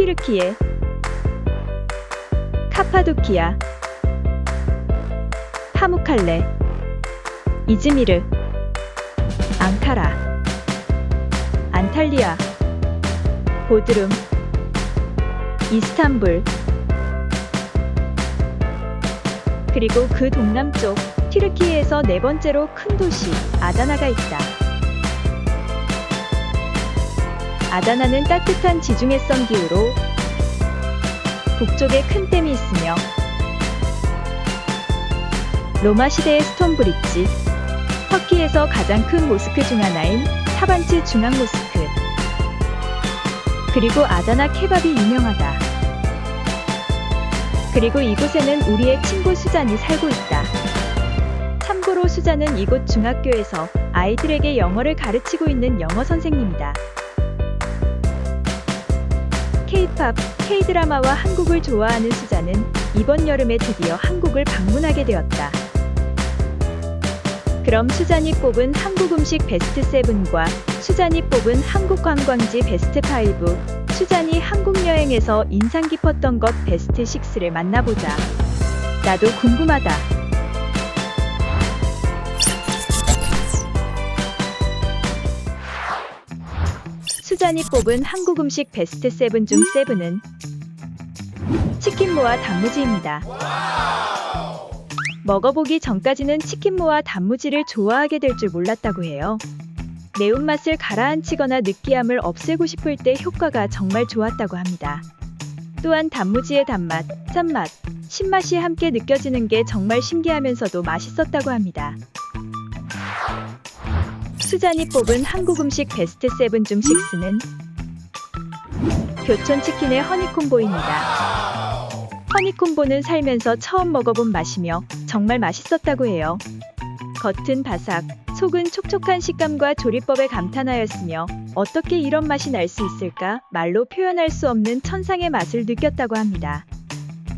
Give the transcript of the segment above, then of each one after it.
튀르키예, 카파도키아, 파무칼레, 이즈미르, 앙카라, 안탈리아, 보드룸, 이스탄불, 그리고 그 동남쪽 튀르키예에서 네 번째로 큰 도시 아다나가 있다. 아다나는 따뜻한 지중해성 기후로 북쪽에 큰 댐이 있으며 로마 시대의 스톤 브릿지, 터키에서 가장 큰 모스크 중 하나인 타반츠 중앙 모스크, 그리고 아다나 케밥이 유명하다. 그리고 이곳에는 우리의 친구 수잔이 살고 있다. 참고로 수잔은 이곳 중학교에서 아이들에게 영어를 가르치고 있는 영어 선생님이다. K-팝, K-드라마와 한국을 좋아하는 수잔은 이번 여름에 드디어 한국을 방문하게 되었다. 그럼 수잔이 뽑은 한국 음식 베스트 7과 수잔이 뽑은 한국 관광지 베스트 5, 수잔이 한국 여행에서 인상 깊었던 것 베스트 6를 만나보자. 나도 궁금하다. 수잔이 뽑은 한국 음식 베스트 7 중 7은 치킨무와 단무지입니다. 먹어보기 전까지는 치킨무와 단무지를 좋아하게 될 줄 몰랐다고 해요. 매운맛을 가라앉히거나 느끼함을 없애고 싶을 때 효과가 정말 좋았다고 합니다. 또한 단무지의 단맛, 짠맛, 신맛이 함께 느껴지는 게 정말 신기하면서도 맛있었다고 합니다. 수잔이 뽑은 한국 음식 베스트 7 중 6는 교촌치킨의 허니콤보입니다. 허니콤보는 살면서 처음 먹어본 맛이며 정말 맛있었다고 해요. 겉은 바삭, 속은 촉촉한 식감과 조리법에 감탄하였으며 어떻게 이런 맛이 날 수 있을까 말로 표현할 수 없는 천상의 맛을 느꼈다고 합니다.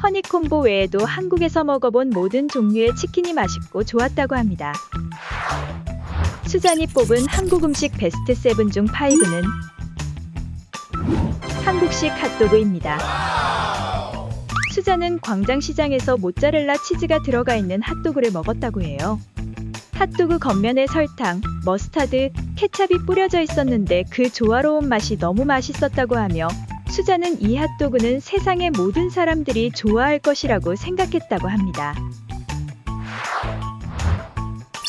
허니콤보 외에도 한국에서 먹어본 모든 종류의 치킨이 맛있고 좋았다고 합니다. 수잔이 뽑은 한국 음식 베스트 7 중 5는 한국식 핫도그입니다. 수잔은 광장시장에서 모짜렐라 치즈가 들어가 있는 핫도그를 먹었다고 해요. 핫도그 겉면에 설탕, 머스타드, 케찹이 뿌려져 있었는데 그 조화로운 맛이 너무 맛있었다고 하며 수잔은 이 핫도그는 세상의 모든 사람들이 좋아할 것이라고 생각했다고 합니다.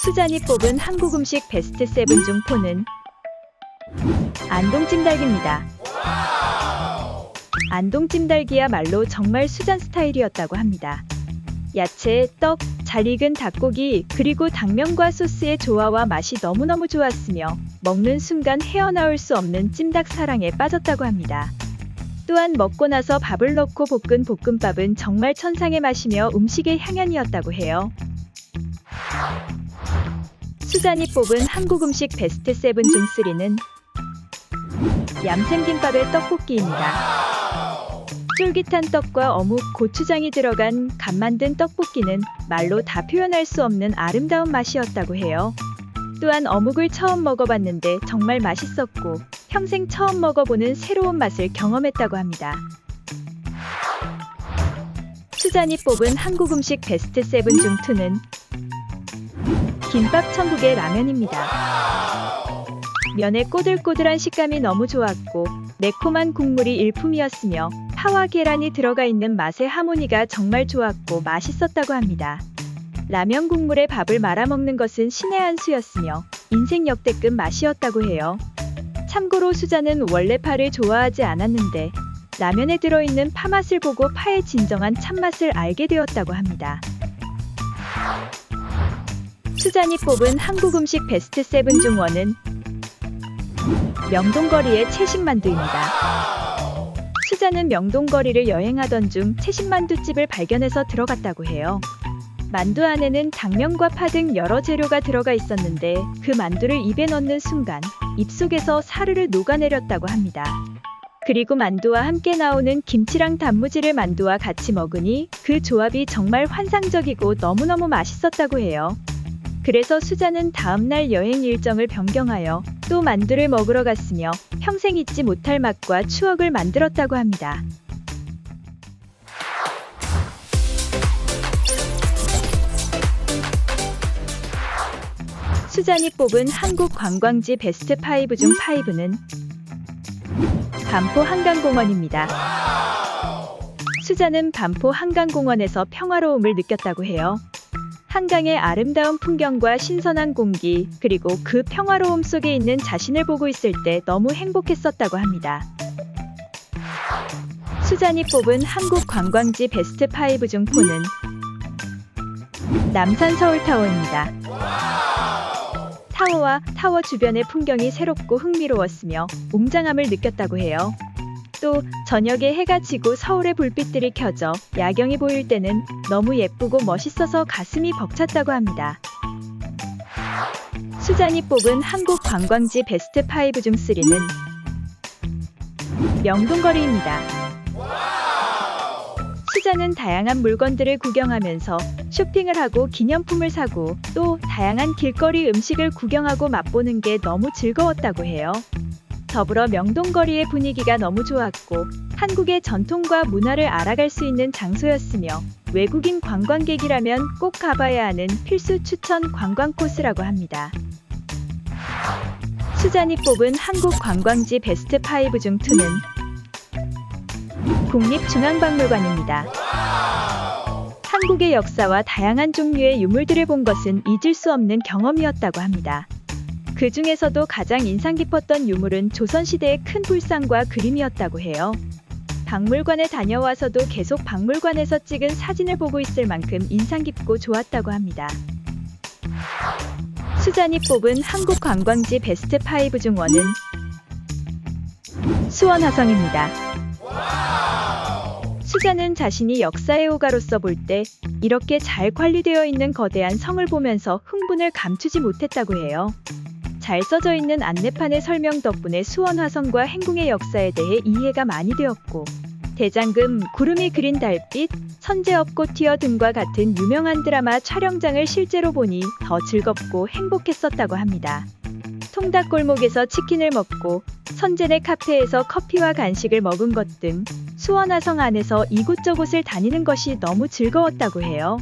수잔이 뽑은 한국 음식 베스트 7 중 4는 안동찜닭입니다. 안동찜닭이야말로 정말 수잔 스타일이었다고 합니다. 야채, 떡, 잘 익은 닭고기, 그리고 당면과 소스의 조화와 맛이 너무너무 좋았으며 먹는 순간 헤어나올 수 없는 찜닭 사랑에 빠졌다고 합니다. 또한 먹고 나서 밥을 넣고 볶은 볶음밥은 정말 천상의 맛이며 음식의 향연이었다고 해요. 수잔이 뽑은 한국 음식 베스트 7 중 3는 얌생김밥의 떡볶이입니다. 쫄깃한 떡과 어묵, 고추장이 들어간 갓 만든 떡볶이는 말로 다 표현할 수 없는 아름다운 맛이었다고 해요. 또한 어묵을 처음 먹어봤는데 정말 맛있었고 평생 처음 먹어보는 새로운 맛을 경험했다고 합니다. 수잔이 뽑은 한국 음식 베스트 7 중 2는 김밥 천국의 라면입니다. 면의 꼬들꼬들한 식감이 너무 좋았고 매콤한 국물이 일품이었으며 파와 계란이 들어가 있는 맛의 하모니가 정말 좋았고 맛있었다고 합니다. 라면 국물에 밥을 말아먹는 것은 신의 한 수였으며 인생 역대급 맛이었다고 해요. 참고로 수잔은 원래 파를 좋아하지 않았는데 라면에 들어있는 파 맛을 보고 파의 진정한 참맛을 알게 되었다고 합니다. 수잔이 뽑은 한국 음식 베스트 7 중 1은 명동거리의 채식만두입니다. 수잔은 명동거리를 여행하던 중 채식만두집을 발견해서 들어갔다고 해요. 만두 안에는 당면과 파 등 여러 재료가 들어가 있었는데 그 만두를 입에 넣는 순간 입속에서 사르르 녹아내렸다고 합니다. 그리고 만두와 함께 나오는 김치랑 단무지를 만두와 같이 먹으니 그 조합이 정말 환상적이고 너무너무 맛있었다고 해요. 그래서 수자는 다음날 여행 일정을 변경하여 또 만두를 먹으러 갔으며 평생 잊지 못할 맛과 추억을 만들었다고 합니다. 수잔이 뽑은 한국 관광지 베스트 5 중 5는 반포 한강공원입니다. 수잔은 반포 한강공원에서 평화로움을 느꼈다고 해요. 한강의 아름다운 풍경과 신선한 공기, 그리고 그 평화로움 속에 있는 자신을 보고 있을 때 너무 행복했었다고 합니다. 수잔이 뽑은 한국 관광지 베스트 5 중 4는 남산 서울타워입니다. 타워 주변의 풍경이 새롭고 흥미로웠으며 웅장함을 느꼈다고 해요. 또 저녁에 해가 지고 서울의 불빛들이 켜져 야경이 보일 때는 너무 예쁘고 멋있어서 가슴이 벅찼다고 합니다. 수잔이 뽑은 한국 관광지 베스트 5 중 3는 명동거리입니다. 수잔은 다양한 물건들을 구경하면서 쇼핑을 하고 기념품을 사고 또 다양한 길거리 음식을 구경하고 맛보는 게 너무 즐거웠다고 해요. 더불어 명동거리의 분위기가 너무 좋았고 한국의 전통과 문화를 알아갈 수 있는 장소였으며 외국인 관광객이라면 꼭 가봐야 하는 필수 추천 관광 코스라고 합니다. 수잔이 뽑은 한국 관광지 베스트 5 중 2는 국립중앙박물관입니다. 한국의 역사와 다양한 종류의 유물들을 본 것은 잊을 수 없는 경험이었다고 합니다. 그 중에서도 가장 인상 깊었던 유물은 조선시대의 큰 불상과 그림이었다고 해요. 박물관에 다녀와서도 계속 박물관에서 찍은 사진을 보고 있을 만큼 인상 깊고 좋았다고 합니다. 수잔이 뽑은 한국 관광지 베스트 5 중 1은 수원화성입니다. 수잔은 자신이 역사의 호가로서 볼 때 이렇게 잘 관리되어 있는 거대한 성을 보면서 흥분을 감추지 못했다고 해요. 잘 써져 있는 안내판의 설명 덕분에 수원화성과 행궁의 역사에 대해 이해가 많이 되었고 대장금, 구름이 그린 달빛, 선제업고 튀어 등과 같은 유명한 드라마 촬영장을 실제로 보니 더 즐겁고 행복했었다고 합니다. 통닭골목에서 치킨을 먹고 선제네 카페에서 커피와 간식을 먹은 것 등 수원화성 안에서 이곳저곳을 다니는 것이 너무 즐거웠다고 해요.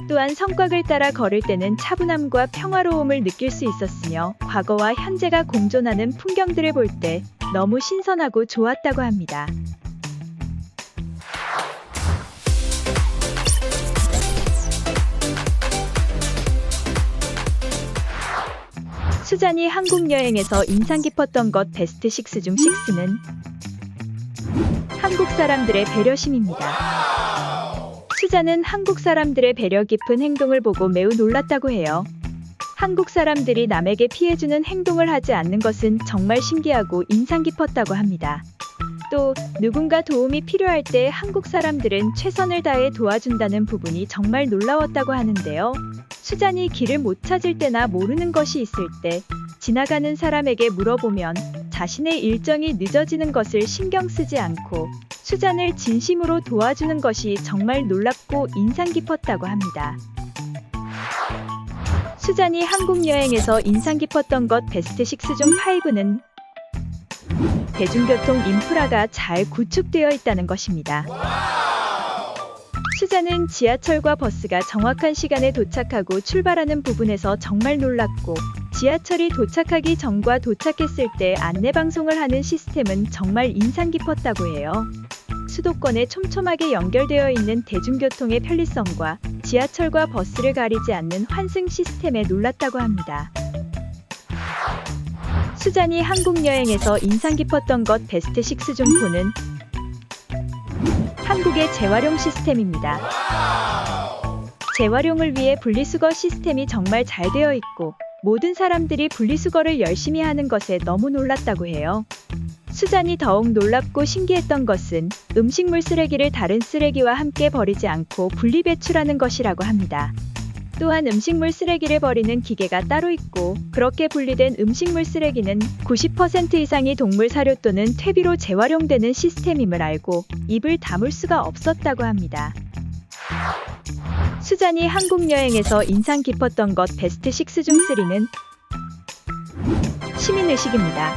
또한 성곽을 따라 걸을 때는 차분함과 평화로움을 느낄 수 있었으며 과거와 현재가 공존하는 풍경들을 볼 때 너무 신선하고 좋았다고 합니다. 수잔이 한국 여행에서 인상 깊었던 것 베스트 6 중 6는 한국 사람들의 배려심입니다. 수잔은 한국 사람들의 배려 깊은 행동을 보고 매우 놀랐다고 해요. 한국 사람들이 남에게 피해주는 행동을 하지 않는 것은 정말 신기하고 인상 깊었다고 합니다. 또 누군가 도움이 필요할 때 한국 사람들은 최선을 다해 도와준다는 부분이 정말 놀라웠다고 하는데요. 수잔이 길을 못 찾을 때나 모르는 것이 있을 때 지나가는 사람에게 물어보면 자신의 일정이 늦어지는 것을 신경 쓰지 않고 수잔을 진심으로 도와주는 것이 정말 놀랍고 인상 깊었다고 합니다. 수잔이 한국 여행에서 인상 깊었던 것 베스트 6 중 5는 대중교통 인프라가 잘 구축되어 있다는 것입니다. 수잔은 지하철과 버스가 정확한 시간에 도착하고 출발하는 부분에서 정말 놀랐고 지하철이 도착하기 전과 도착했을 때 안내방송을 하는 시스템은 정말 인상 깊었다고 해요. 수도권에 촘촘하게 연결되어 있는 대중교통의 편리성과 지하철과 버스를 가리지 않는 환승 시스템에 놀랐다고 합니다. 수잔이 한국 여행에서 인상 깊었던 것 베스트 6 중 4는 한국의 재활용 시스템입니다. 재활용을 위해 분리수거 시스템이 정말 잘 되어 있고 모든 사람들이 분리수거를 열심히 하는 것에 너무 놀랐다고 해요. 수잔이 더욱 놀랍고 신기했던 것은 음식물 쓰레기를 다른 쓰레기와 함께 버리지 않고 분리배출하는 것이라고 합니다. 또한 음식물 쓰레기를 버리는 기계가 따로 있고 그렇게 분리된 음식물 쓰레기는 90% 이상이 동물 사료 또는 퇴비로 재활용되는 시스템임을 알고 입을 다물 수가 없었다고 합니다. 수잔이 한국 여행에서 인상 깊었던 것 베스트 6 중 3는 시민의식입니다.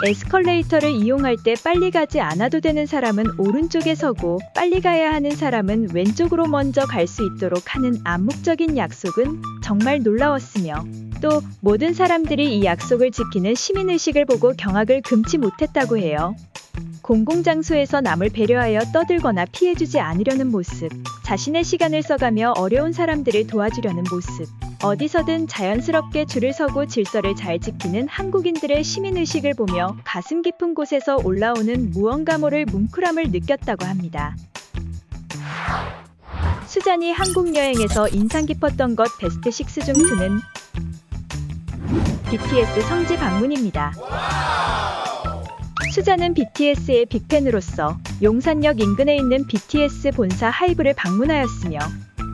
에스컬레이터를 이용할 때 빨리 가지 않아도 되는 사람은 오른쪽에 서고 빨리 가야 하는 사람은 왼쪽으로 먼저 갈 수 있도록 하는 암묵적인 약속은 정말 놀라웠으며 또 모든 사람들이 이 약속을 지키는 시민의식을 보고 경악을 금치 못했다고 해요. 공공장소에서 남을 배려하여 떠들거나 피해주지 않으려는 모습, 자신의 시간을 써가며 어려운 사람들을 도와주려는 모습, 어디서든 자연스럽게 줄을 서고 질서를 잘 지키는 한국인들의 시민의식을 보며 가슴 깊은 곳에서 올라오는 무언가 모를 뭉클함을 느꼈다고 합니다. 수잔이 한국 여행에서 인상 깊었던 것 베스트 6 중 2는 BTS 성지 방문입니다. 수잔은 BTS의 빅팬으로서 용산역 인근에 있는 BTS 본사 하이브를 방문하였으며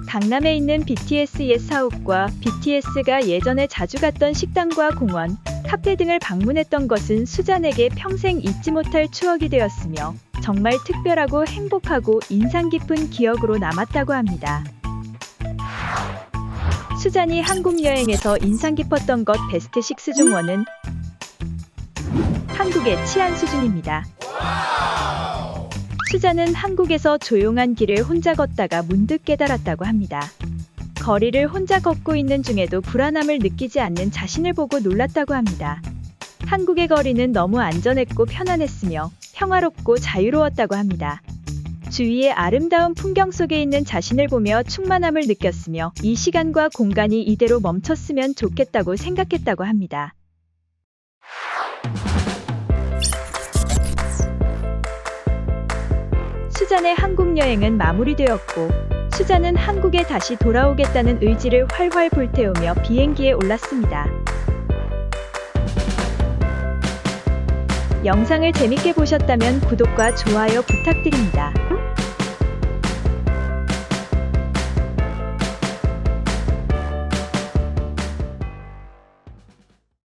강남에 있는 BTS 옛 사옥과 BTS가 예전에 자주 갔던 식당과 공원, 카페 등을 방문했던 것은 수잔에게 평생 잊지 못할 추억이 되었으며 정말 특별하고 행복하고 인상 깊은 기억으로 남았다고 합니다. 수잔이 한국 여행에서 인상 깊었던 것 베스트 6 중 1은 한국의 치안 수준입니다. 수잔은 한국에서 조용한 길을 혼자 걷다가 문득 깨달았다고 합니다. 거리를 혼자 걷고 있는 중에도 불안함을 느끼지 않는 자신을 보고 놀랐다고 합니다. 한국의 거리는 너무 안전했고 편안했으며 평화롭고 자유로웠다고 합니다. 주위의 아름다운 풍경 속에 있는 자신을 보며 충만함을 느꼈으며 이 시간과 공간이 이대로 멈췄으면 좋겠다고 생각했다고 합니다. 수잔의 한국 여행은 마무리되었고 수잔은 한국에 다시 돌아오겠다는 의지를 활활 불태우며 비행기에 올랐습니다. 영상을 재밌게 보셨다면 구독과 좋아요 부탁드립니다.